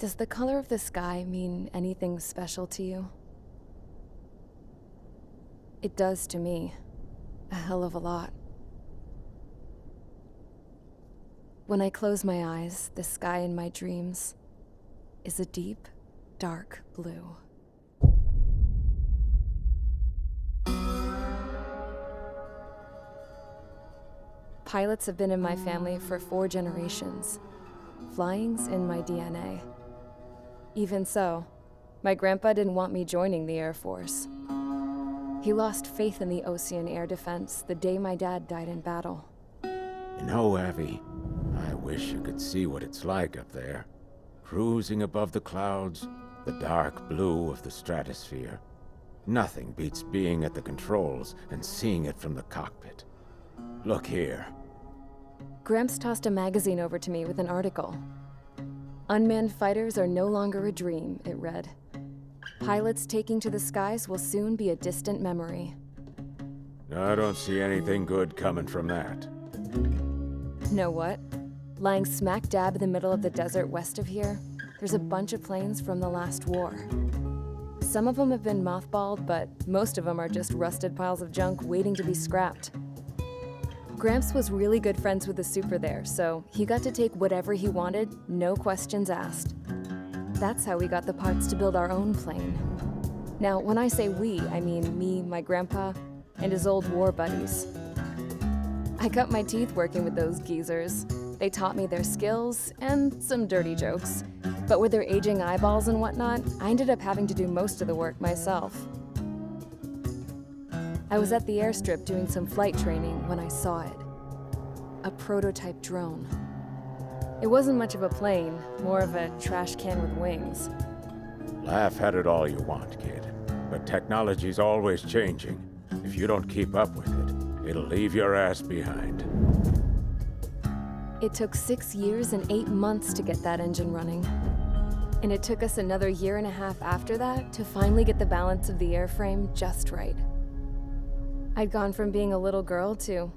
Does the color of the sky mean anything special to you? It does to me. A hell of a lot. When I close my eyes, the sky in my dreams is a deep, dark blue. Pilots have been in my family for 4 generations. Flying's in my DNA. Even so, my grandpa didn't want me joining the Air Force. He lost faith in the Ocean Air Defense the day my dad died in battle. You know, Abby, I wish you could see what it's like up there. Cruising above the clouds, the dark blue of the stratosphere. Nothing beats being at the controls and seeing it from the cockpit. Look here. Gramps tossed a magazine over to me with an article. Unmanned fighters are no longer a dream, it read. Pilots taking to the skies will soon be a distant memory. I don't see anything good coming from that. Know what? Lying smack dab in the middle of the desert west of here, there's a bunch of planes from the last war. Some of them have been mothballed, but most of them are just rusted piles of junk waiting to be scrapped. Gramps was really good friends with the super there, so he got to take whatever he wanted, no questions asked. That's how we got the parts to build our own plane. Now, when I say we, I mean me, my grandpa, and his old war buddies. I cut my teeth working with those geezers. They taught me their skills and some dirty jokes. But with their aging eyeballs and whatnot, I ended up having to do most of the work myself. I was at the airstrip doing some flight training when I saw it. A prototype drone. It wasn't much of a plane, more of a trash can with wings. Laugh at it all you want, kid. But technology's always changing. If you don't keep up with it, it'll leave your ass behind. It took 6 years and 8 months to get that engine running. And it took us another 1.5 years after that to finally get the balance of the airframe just right. I'd gone from being a little girl to,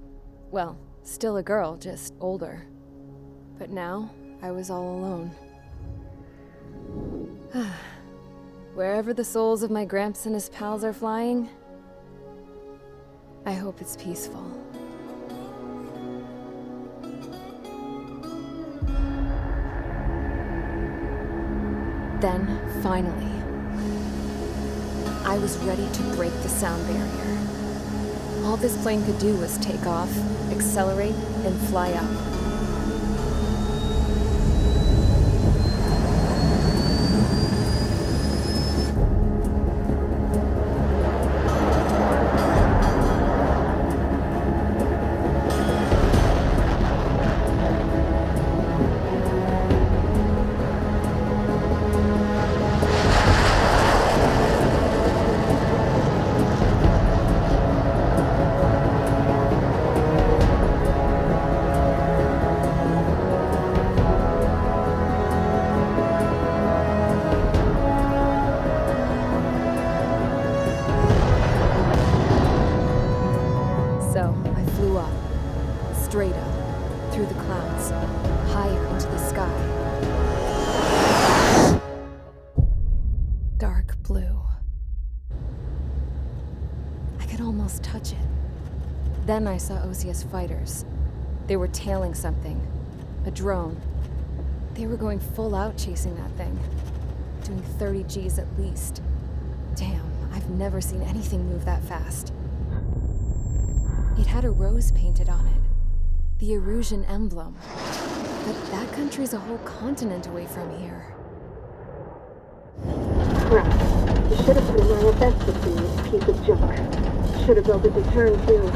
well, still a girl, just older. But now, I was all alone. Wherever the souls of my Gramps and his pals are flying, I hope it's peaceful. Then, finally, I was ready to break the sound barrier. All this plane could do was take off, accelerate, and fly up. So, I flew up, straight up, through the clouds, higher into the sky. Dark blue. I could almost touch it. Then I saw Osius fighters. They were tailing something. A drone. They were going full out chasing that thing. Doing 30 Gs at least. Damn, I've never seen anything move that fast. It had a rose painted on it. The Erusian emblem. But that country's a whole continent away from here. Crap. You should have put an IFS between this piece of junk. Should have built a deterrent too.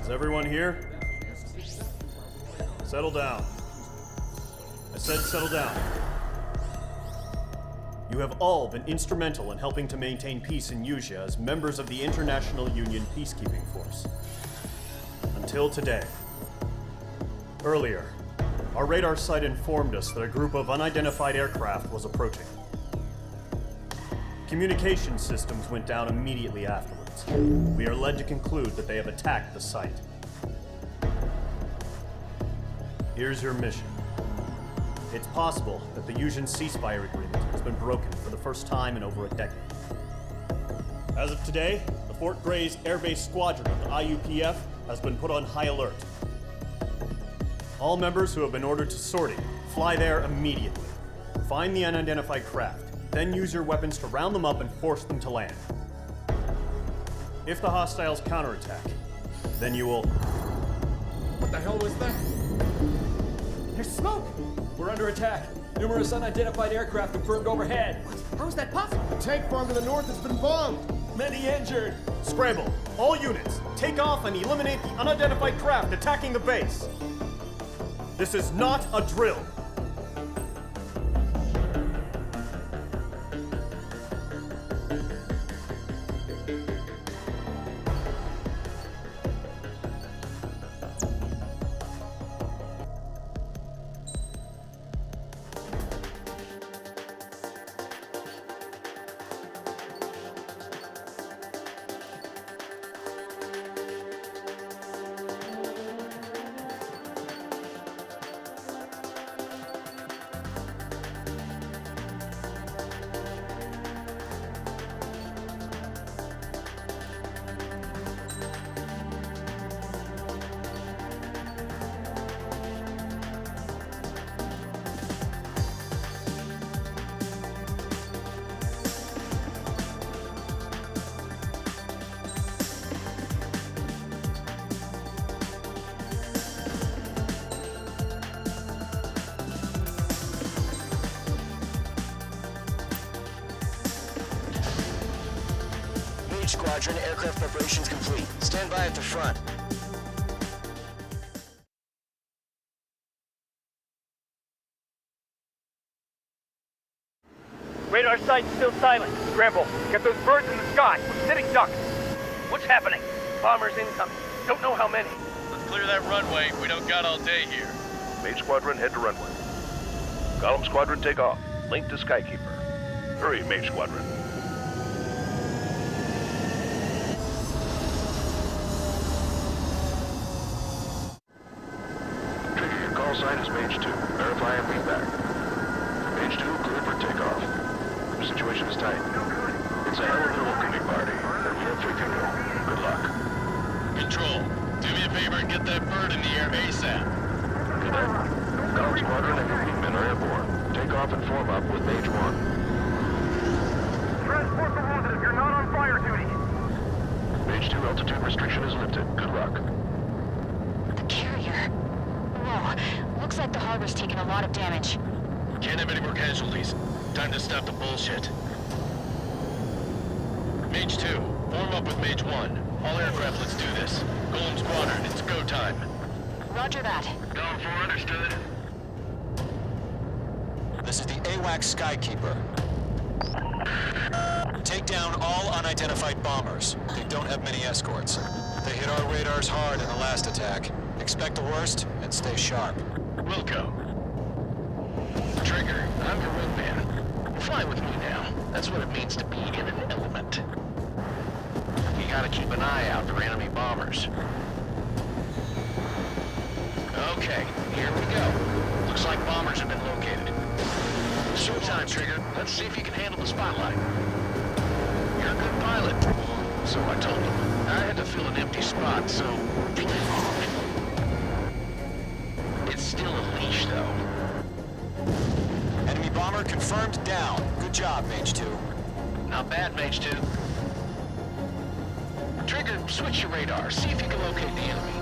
Is everyone here? Settle down. I said settle down. You have all been instrumental in helping to maintain peace in Usea as members of the International Union Peacekeeping Force. Until today. Earlier, Our radar site informed us that a group of unidentified aircraft was approaching. Communication systems went down immediately afterwards. We are led to conclude that they have attacked the site. Here's your mission. It's possible that the Yuuzhan ceasefire agreement has been broken for the first time in over a decade. As of today, the Fort Grays Air Base Squadron of the IUPF has been put on high alert. All members who have been ordered to sortie, fly there immediately. Find the unidentified craft, then use your weapons to round them up and force them to land. If the hostiles counterattack, then you will... What the hell was that? There's smoke! We're under attack. Numerous unidentified aircraft confirmed overhead. What? How is that possible? The tank farm to the north has been bombed. Many injured. Scramble! All units, take off and eliminate the unidentified craft attacking the base! This is not a drill! Squadron, aircraft preparations complete. Stand by at the front. Radar site's still silent. Scramble. Get those birds in the sky. We're sitting ducks. What's happening? Bombers incoming. Don't know how many. Let's clear that runway. We don't got all day here. Mage Squadron, head to runway. Column Squadron, take off. Link to Skykeeper. Hurry, Mage Squadron. Trigger, your call sign is Mage 2. Verify and lead back. Mage 2, clear for takeoff. The situation is tight. It's a hell of a welcoming party, and we have free control. Good luck. Control, do me a favor and get that bird in the air ASAP. Cadet, Column Squadron and your men are airborne. Take off and form up with Mage 1. Transport the wounded if you're not on fire duty. Mage 2 altitude restriction is lifted. Good luck. The carrier. Whoa. Looks like the harbor's taken a lot of damage. Can't have any more casualties. Time to stop the bullshit. Mage 2, form up with Mage 1. All aircraft, let's do this. Golem Squadron, it's go time. Roger that. Going for understood. This is the AWACS Skykeeper. Take down all unidentified bombers. They don't have many escorts. They hit our radars hard in the last attack. Expect the worst and stay sharp. Wilco. Trigger, I'm your wingman. Fly with me now. That's what it means to be in an element. You gotta keep an eye out for enemy bombers. Okay, here we go. Looks like bombers have been located. Showtime, Trigger. Let's see if you can handle the spotlight. You're a good pilot. So I told him. I had to fill an empty spot, so play along. It's still a leash, though. Enemy bomber confirmed down. Good job, Mage 2. Not bad, Mage 2. Trigger, switch your radar. See if you can locate the enemy.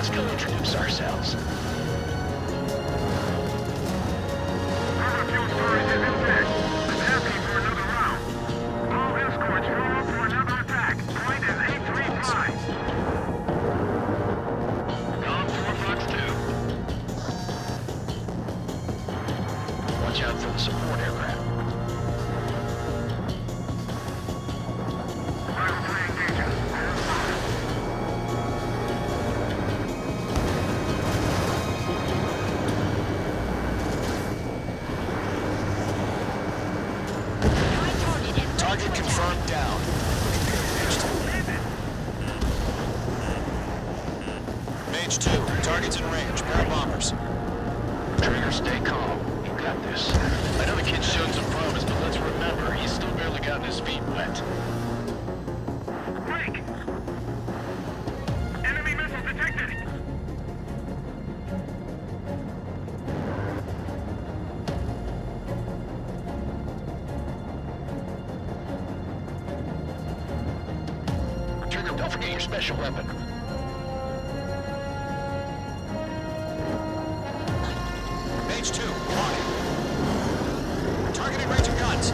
let's go introduce ourselves. Fuel storage is intact. I'm happy for another round. All escorts roll up for another attack. Point is 835. Column 4 Fox 2. Watch out for the support aircraft. Target confirmed down. Mage 2, target's in range. Pair of bombers. Trigger, stay calm. You got this. I know the kid's shown some promise, but let's remember, he's still barely gotten his feet wet. Break! Enemy missile detected! Trigger, don't forget your special weapon. Mage 2, locking. Targeting range of guns.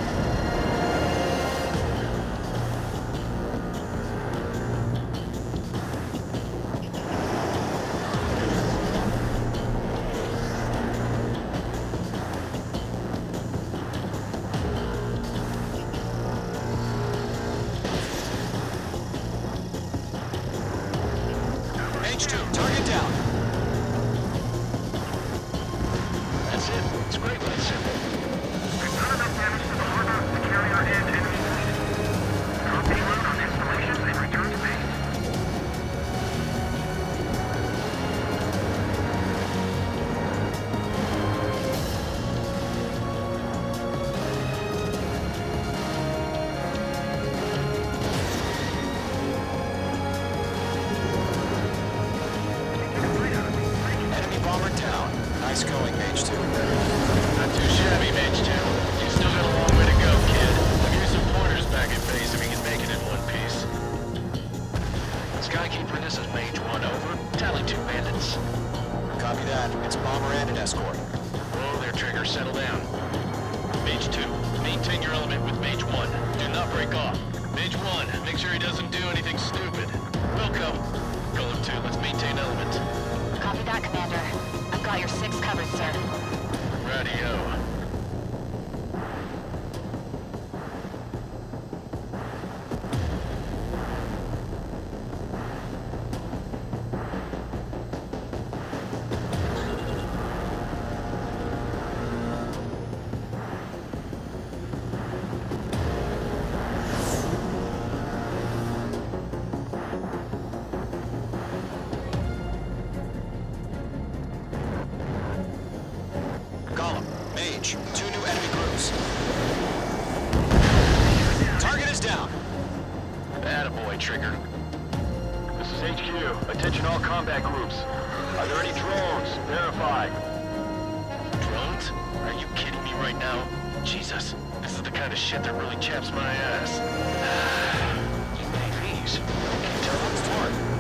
Mage 2, target down. That's it. It's great when it's simple. We've done enough damage to the harbor to carry our end enemy forces. Drop anyone on installations and return to base. Enemy bomber down. Nice going, Mage 2. Not too shabby, Mage 2. You still got a long way to go, kid. I'll give you some pointers back in base if you can make it in one piece. Skykeeper, this is Mage 1, over. Tally 2 bandits. Copy that. It's bomber and an escort. Whoa there, Trigger, settle down. Mage 2, maintain your element with Mage 1. Do not break off. Mage 1, make sure he doesn't do anything stupid. Welcome. Column 2, let's maintain element. Copy that, Commander. I've got your 6 covered, sir. Radio. Column, Mage, 2 new enemy groups. Target is down. Attaboy, Trigger. This is HQ. Attention all combat groups. Are there any drones? Verify. Drones? Are you kidding me right now? Jesus, this is the kind of shit that really chaps my ass. UAVs? Can you tell what's for?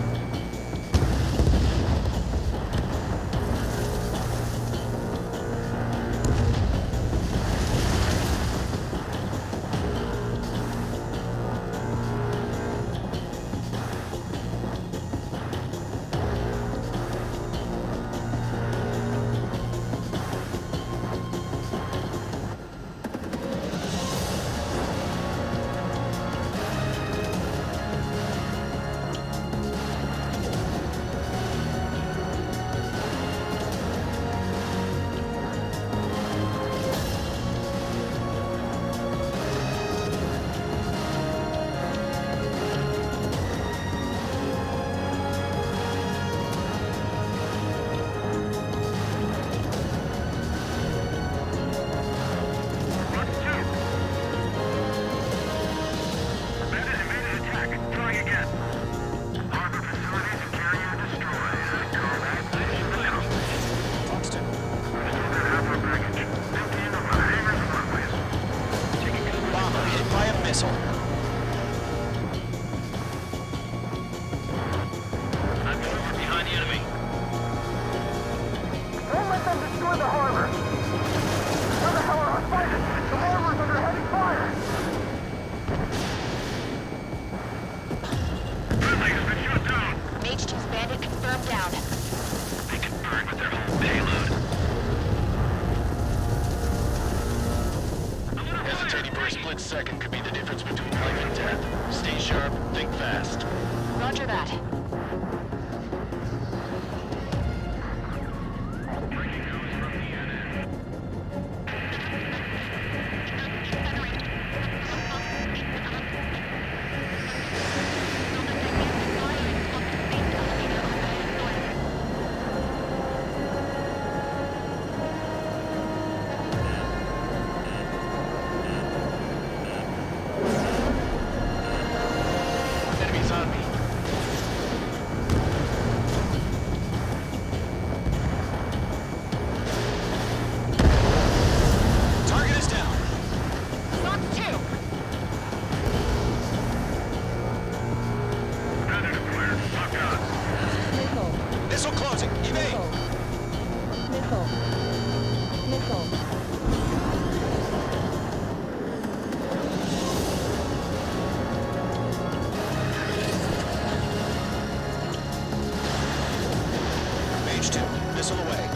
Mage 2. Missile away.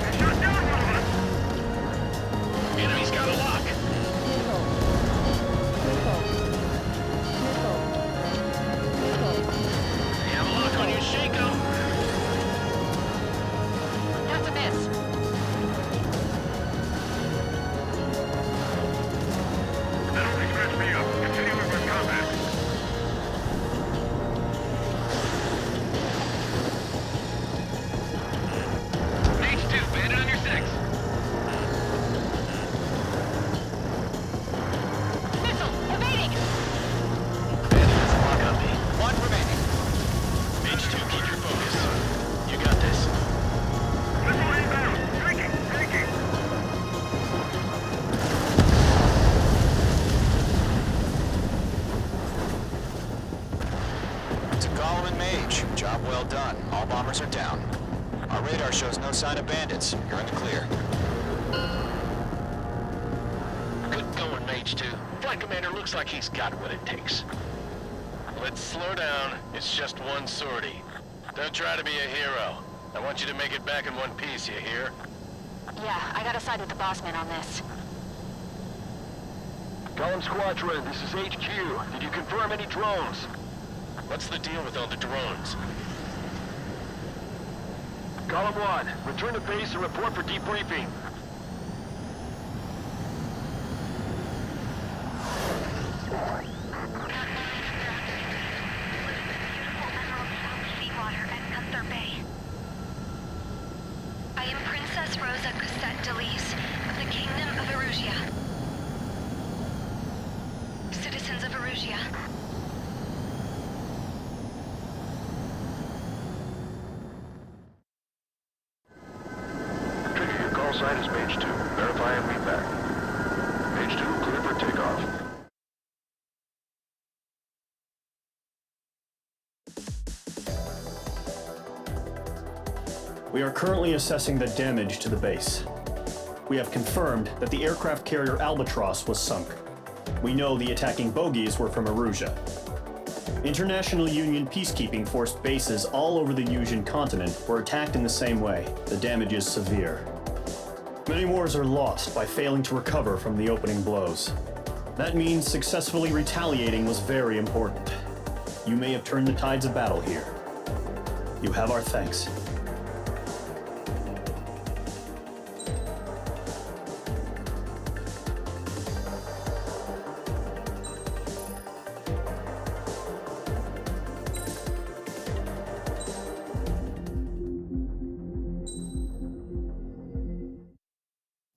They shot down one of us! Enemy's got a lock. They have a lock on you, shake 'em! That's a miss. That only scratched me up. Continue with combat. Mage 2, bandit on your 6. Missile, evading! Bandit has a lock on me. One remaining. Mage 2, keep your focus. You got this. Missile inbound. Taking. To Golem and Mage, job well done. All bombers are down. Our radar shows no sign of bandits. You're in the clear. Good going, Mage 2. Flight commander looks like he's got what it takes. Let's slow down. It's just one sortie. Don't try to be a hero. I want you to make it back in one piece, you hear? Yeah, I gotta side with the boss man on this. Column Squadron, this is HQ. Did you confirm any drones? What's the deal with all the drones? Column 1, return to base and report for debriefing. I am Princess Rosa Cosette Delise of the Kingdom of Erusia. Citizens of Erusia. Trigger, your call sign is Mage 2. Verify and read back. Mage 2, clear for takeoff. We are currently assessing the damage to the base. We have confirmed that the aircraft carrier Albatross was sunk. We know the attacking bogies were from Erusia. International Union peacekeeping force bases all over the Yusian continent were attacked in the same way. The damage is severe. Many wars are lost by failing to recover from the opening blows. That means successfully retaliating was very important. You may have turned the tides of battle here. You have our thanks.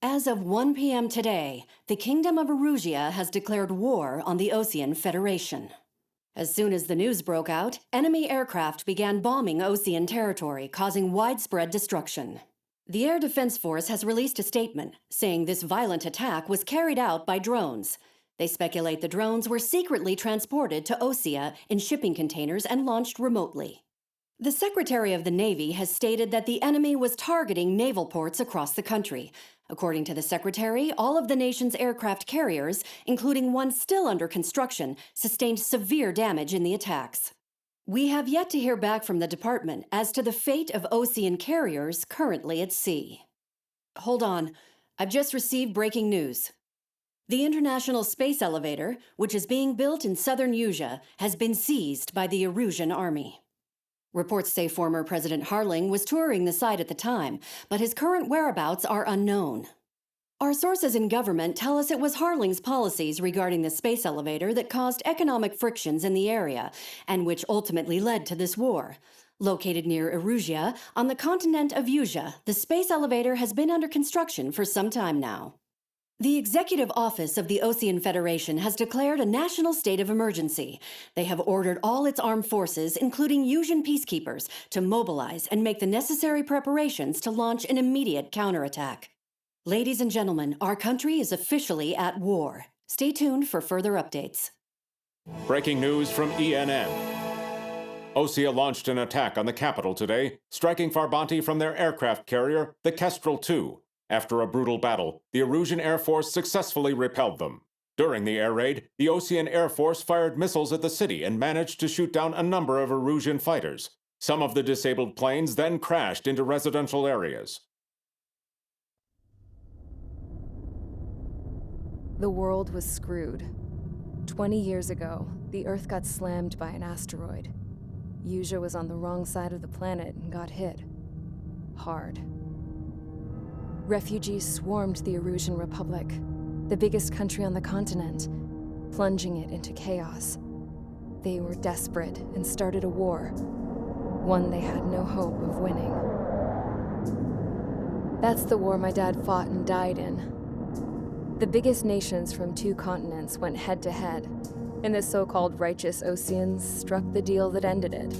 As of 1 p.m. today, the Kingdom of Erusia has declared war on the Osean Federation. As soon as the news broke out, enemy aircraft began bombing Osean territory, causing widespread destruction. The Air Defense Force has released a statement saying this violent attack was carried out by drones. They speculate the drones were secretly transported to Osea in shipping containers and launched remotely. The Secretary of the Navy has stated that the enemy was targeting naval ports across the country. According to the Secretary, all of the nation's aircraft carriers, including one still under construction, sustained severe damage in the attacks. We have yet to hear back from the department as to the fate of Osean carriers currently at sea. Hold on, I've just received breaking news. The International Space Elevator, which is being built in southern Yusia, has been seized by the Erusian army. Reports say former President Harling was touring the site at the time, but his current whereabouts are unknown. Our sources in government tell us it was Harling's policies regarding the space elevator that caused economic frictions in the area, and which ultimately led to this war. Located near Erusia, on the continent of Yusia, the space elevator has been under construction for some time now. The Executive Office of the Osean Federation has declared a national state of emergency. They have ordered all its armed forces, including Yusian peacekeepers, to mobilize and make the necessary preparations to launch an immediate counterattack. Ladies and gentlemen, our country is officially at war. Stay tuned for further updates. Breaking news from ENN. Osea launched an attack on the capital today, striking Farbanti from their aircraft carrier, the Kestrel II. After a brutal battle, the Erusian Air Force successfully repelled them. During the air raid, the Osean Air Force fired missiles at the city and managed to shoot down a number of Erusian fighters. Some of the disabled planes then crashed into residential areas. The world was screwed. 20 years ago, the Earth got slammed by an asteroid. Usha was on the wrong side of the planet and got hit. Hard. Refugees swarmed the Erusian Republic, the biggest country on the continent, plunging it into chaos. They were desperate and started a war, one they had no hope of winning. That's the war my dad fought and died in. The biggest nations from 2 continents went head-to-head, and the so-called righteous Oseans struck the deal that ended it.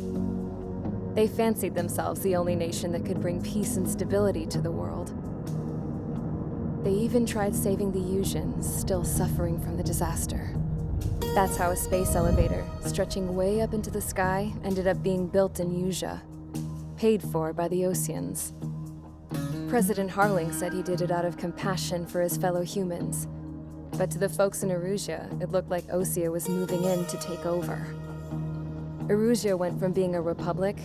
They fancied themselves the only nation that could bring peace and stability to the world. They even tried saving the Usians, still suffering from the disaster. That's how a space elevator, stretching way up into the sky, ended up being built in Usha, paid for by the Oseans. President Harling said he did it out of compassion for his fellow humans. But to the folks in Erusia, it looked like Osea was moving in to take over. Erusia went from being a republic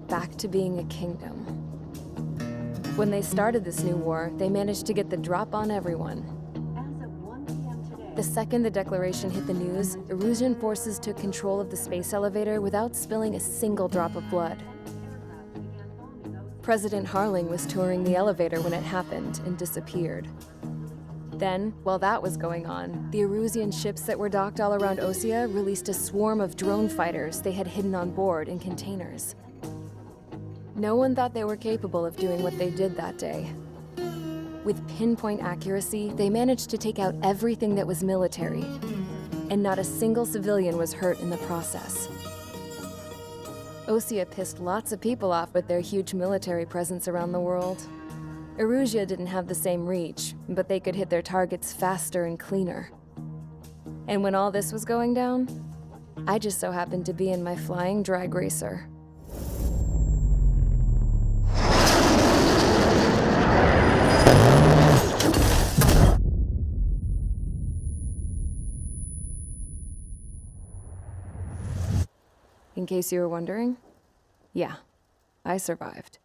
back to being a kingdom. When they started this new war, they managed to get the drop on everyone. The second the declaration hit the news, Erusian forces took control of the space elevator without spilling a single drop of blood. President Harling was touring the elevator when it happened and disappeared. Then, while that was going on, the Erusian ships that were docked all around Osea released a swarm of drone fighters they had hidden on board in containers. No one thought they were capable of doing what they did that day. With pinpoint accuracy, they managed to take out everything that was military, and not a single civilian was hurt in the process. Osea pissed lots of people off with their huge military presence around the world. Erusia didn't have the same reach, but they could hit their targets faster and cleaner. And when all this was going down, I just so happened to be in my flying drag racer. In case you were wondering, yeah, I survived.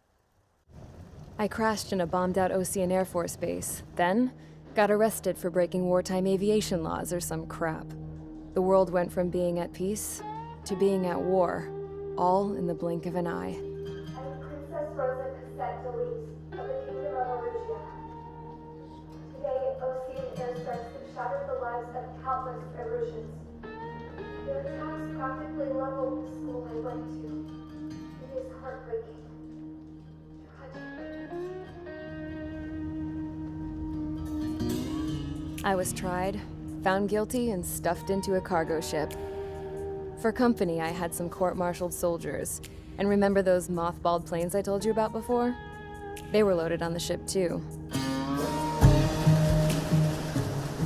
I crashed in a bombed-out Osean Air Force base, then got arrested for breaking wartime aviation laws or some crap. The world went from being at peace to being at war, all in the blink of an eye. I'm Princess Rosa Cassette Delise of the Kingdom of Erusia. Today, Osean airstrikes have shattered the lives of countless Erusians. Their attacks practically leveled the school I went to. It is heartbreaking. I was tried, found guilty, and stuffed into a cargo ship. For company, I had some court-martialed soldiers. And remember those mothballed planes I told you about before? They were loaded on the ship, too.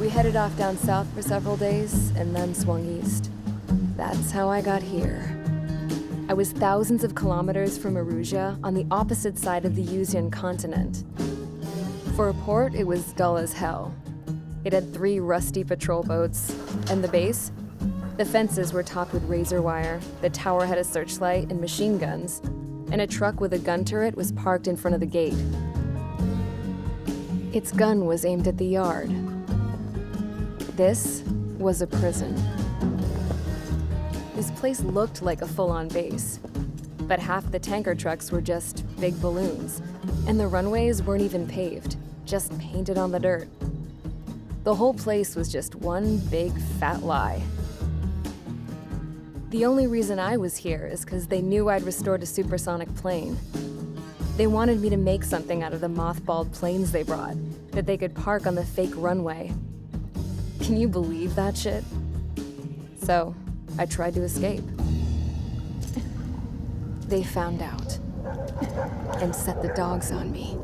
We headed off down south for several days, and then swung east. That's how I got here. I was thousands of kilometers from Erusia, on the opposite side of the Usian continent. For a port, it was dull as hell. It had 3 rusty patrol boats. And the base? The fences were topped with razor wire, the tower had a searchlight and machine guns, and a truck with a gun turret was parked in front of the gate. Its gun was aimed at the yard. This was a prison. This place looked like a full-on base, but half the tanker trucks were just big balloons, and the runways weren't even paved, just painted on the dirt. The whole place was just one big fat lie. The only reason I was here is because they knew I'd restored a supersonic plane. They wanted me to make something out of the mothballed planes they brought, that they could park on the fake runway. Can you believe that shit? So, I tried to escape. They found out, and set the dogs on me.